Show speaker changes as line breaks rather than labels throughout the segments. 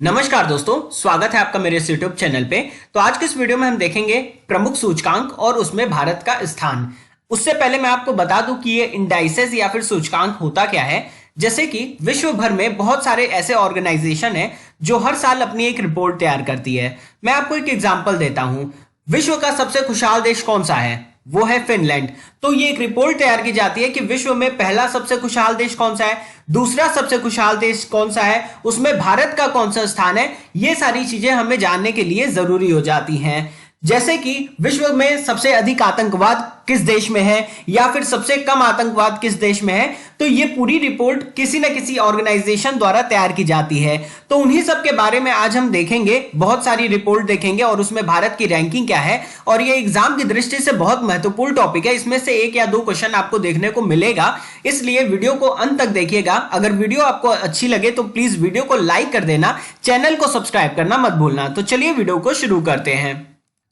नमस्कार दोस्तों, स्वागत है आपका मेरे इस यूट्यूब चैनल पे। तो आज के इस वीडियो में हम देखेंगे प्रमुख सूचकांक और उसमें भारत का स्थान। उससे पहले मैं आपको बता दूं कि ये इंडाइसेस या फिर सूचकांक होता क्या है। जैसे कि विश्व भर में बहुत सारे ऐसे ऑर्गेनाइजेशन हैं जो हर साल अपनी एक रिपोर्ट तैयार करती है। मैं आपको एक एग्जांपल देता हूं। विश्व का सबसे खुशहाल देश कौन सा है? वो है फिनलैंड। तो ये एक रिपोर्ट तैयार की जाती है कि विश्व में पहला सबसे खुशहाल देश कौन सा है, दूसरा सबसे खुशहाल देश कौन सा है, उसमें भारत का कौन सा स्थान है। ये सारी चीजें हमें जानने के लिए जरूरी हो जाती हैं। जैसे कि विश्व में सबसे अधिक आतंकवाद किस देश में है या फिर सबसे कम आतंकवाद किस देश में है। तो ये पूरी रिपोर्ट किसी न किसी ऑर्गेनाइजेशन द्वारा तैयार की जाती है। तो उन्हीं सब के बारे में आज हम देखेंगे, बहुत सारी रिपोर्ट देखेंगे और उसमें भारत की रैंकिंग क्या है। और ये एग्जाम की दृष्टि से बहुत महत्वपूर्ण टॉपिक है। इसमें से एक या दो क्वेश्चन आपको देखने को मिलेगा, इसलिए वीडियो को अंत तक देखिएगा। अगर वीडियो आपको अच्छी लगे तो प्लीज वीडियो को लाइक कर देना, चैनल को सब्सक्राइब करना मत भूलना। तो चलिए वीडियो को शुरू करते हैं।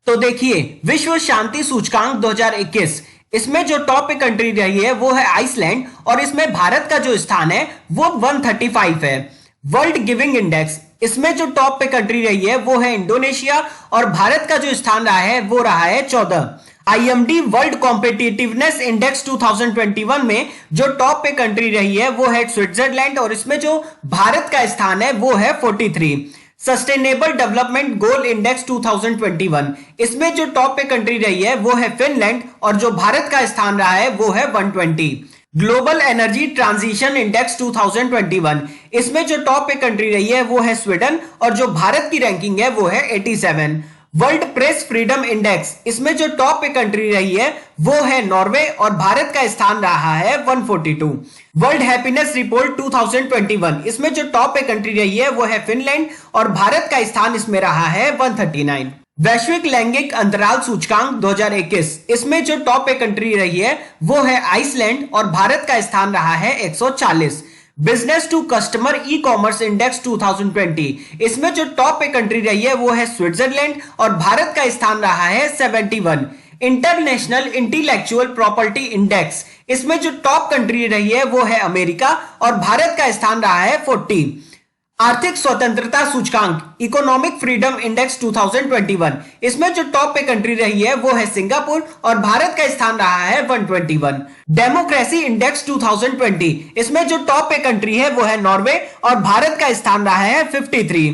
तो देखिए, विश्व शांति सूचकांक 2021, इसमें जो टॉप पे कंट्री रही है वो है आइसलैंड और इसमें भारत का जो स्थान है वो 135 है। वर्ल्ड गिविंग इंडेक्स, इसमें जो टॉप पे कंट्री रही है वो है इंडोनेशिया और भारत का जो स्थान रहा है वो रहा है 14। आईएमडी वर्ल्ड कॉम्पिटिटिवनेस इंडेक्स 2021 में जो टॉप पे कंट्री रही है वो है स्विट्जरलैंड और इसमें जो भारत का स्थान है वो है 43। सस्टेनेबल डेवलपमेंट गोल इंडेक्स 2021, इसमें जो टॉप पे कंट्री रही है वो है फिनलैंड और जो भारत का स्थान रहा है वो है 120। ग्लोबल एनर्जी ट्रांजिशन इंडेक्स 2021, इसमें जो टॉप पे कंट्री रही है वो है स्वीडन और जो भारत की रैंकिंग है वो है 87। वर्ल्ड प्रेस फ्रीडम इंडेक्स, इसमें जो टॉप पे कंट्री रही है वो है नॉर्वे और भारत का स्थान रहा है 142। वर्ल्ड हैप्पीनेस रिपोर्ट 2021, इसमें जो टॉप पे कंट्री रही है वो है फिनलैंड और भारत का स्थान इसमें रहा है 139। वैश्विक लैंगिक अंतराल सूचकांक 2021, इसमें जो टॉप पे कंट्री रही है वो है आइसलैंड और भारत का स्थान रहा है 140। Business to customer e commerce index 2020, इसमें जो टॉप पे कंट्री रही है वो है स्विट्जरलैंड और भारत का स्थान रहा है 71। इंटरनेशनल इंटेलेक्चुअल प्रॉपर्टी इंडेक्स, इसमें जो टॉप कंट्री रही है वो है अमेरिका और भारत का स्थान रहा है 40। आर्थिक स्वतंत्रता सूचकांक इकोनॉमिक फ्रीडम इंडेक्स 2021, इसमें जो टॉप पे कंट्री रही है वो है सिंगापुर और भारत का स्थान रहा है 121। डेमोक्रेसी इंडेक्स 2020, इसमें जो टॉप पे कंट्री है वो है नॉर्वे और भारत का स्थान रहा है 53।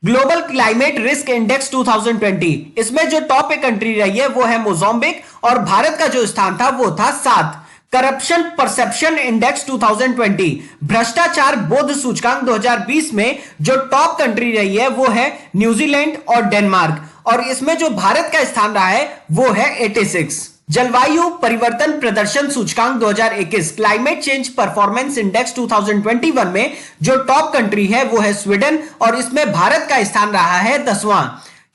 ग्लोबल क्लाइमेट रिस्क इंडेक्स 2020, इसमें जो टॉप पे कंट्री रही है वो है मोजाम्बिक और भारत का जो स्थान था वो था 7। करप्शन परसेप्शन इंडेक्स 2020, भ्रष्टाचार बोध सूचकांक 2020 में जो टॉप कंट्री रही है वो है न्यूजीलैंड और डेनमार्क और इसमें जो भारत का स्थान रहा है वो है 86। जलवायु परिवर्तन प्रदर्शन सूचकांक 2021, क्लाइमेट चेंज परफॉर्मेंस इंडेक्स 2021 में जो टॉप कंट्री है वो है स्वीडन और इसमें भारत का स्थान रहा है 10वां।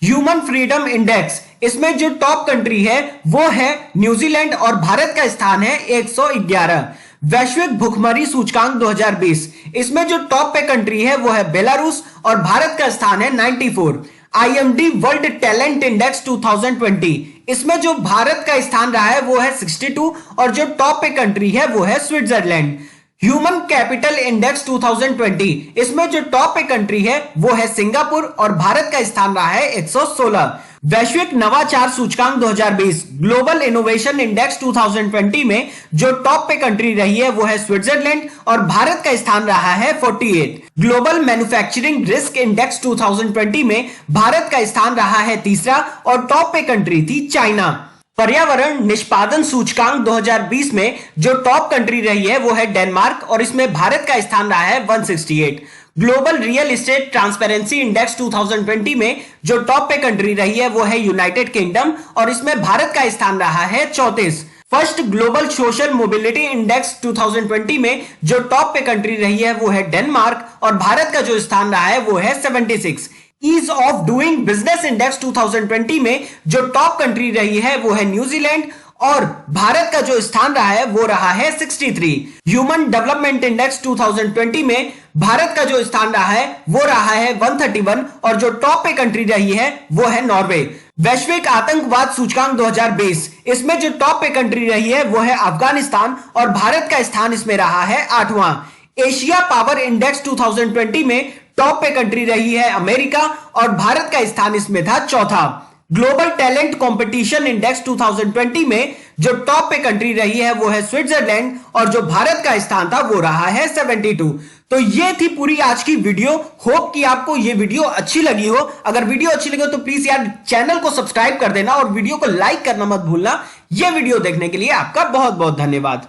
ह्यूमन फ्रीडम इंडेक्स, इसमें जो टॉप कंट्री है वो है न्यूजीलैंड और भारत का स्थान है 111। वैश्विक भुखमरी सूचकांक 2020, इसमें जो टॉप पे कंट्री है वो है बेलारूस और भारत का स्थान है 94। आईएमडी वर्ल्ड टैलेंट इंडेक्स 2020, इसमें जो भारत का स्थान रहा है वो है 62 और जो टॉप पे कंट्री है वो है स्विट्जरलैंड। ह्यूमन कैपिटल इंडेक्स 2020, इसमें जो टॉप पे कंट्री है वो है सिंगापुर और भारत का स्थान रहा है 116। वैश्विक नवाचार सूचकांक 2020, ग्लोबल इनोवेशन इंडेक्स 2020 में जो टॉप पे कंट्री रही है वो है स्विट्जरलैंड और भारत का स्थान रहा है 48। ग्लोबल मैन्युफैक्चरिंग रिस्क इंडेक्स 2020 में भारत का स्थान रहा है 3रा और टॉप पे कंट्री थी चाइना। पर्यावरण निष्पादन सूचकांक 2020 में जो टॉप कंट्री रही है वो है डेनमार्क और इसमें भारत का स्थान रहा है 168। Global real estate transparency index 2020 में जो टॉप पे कंट्री रही है वो है यूनाइटेड किंगडम और इसमें भारत का स्थान रहा है 34। First global social mobility index 2020 में जो टॉप पे कंट्री रही है वो है डेनमार्क और भारत का जो स्थान रहा है वो है 76। Ease of doing business index 2020 में जो टॉप कंट्री रही है वो है न्यूजीलैंड और भारत का जो स्थान रहा है वो रहा है 63। ह्यूमन डेवलपमेंट इंडेक्स 2020 में भारत का जो स्थान रहा है वो रहा है 131 और जो टॉप पे कंट्री रही है वो है नॉर्वे। वैश्विक आतंकवाद सूचकांक 2020, इसमें जो टॉप पे कंट्री रही है वो है अफगानिस्तान और भारत का स्थान इसमें रहा है 8वां। एशिया पावर इंडेक्स 2020 में टॉप पे कंट्री रही है अमेरिका और भारत का स्थान इसमें था चौथा। ग्लोबल टैलेंट कंपटीशन इंडेक्स 2020 में जो टॉप पे कंट्री रही है वो है स्विट्जरलैंड और जो भारत का स्थान था वो रहा है 72। तो ये थी पूरी आज की वीडियो। होप कि आपको ये वीडियो अच्छी लगी हो। अगर वीडियो अच्छी लगी हो तो प्लीज यार चैनल को सब्सक्राइब कर देना और वीडियो को लाइक करना मत भूलना। ये वीडियो देखने के लिए आपका बहुत बहुत धन्यवाद।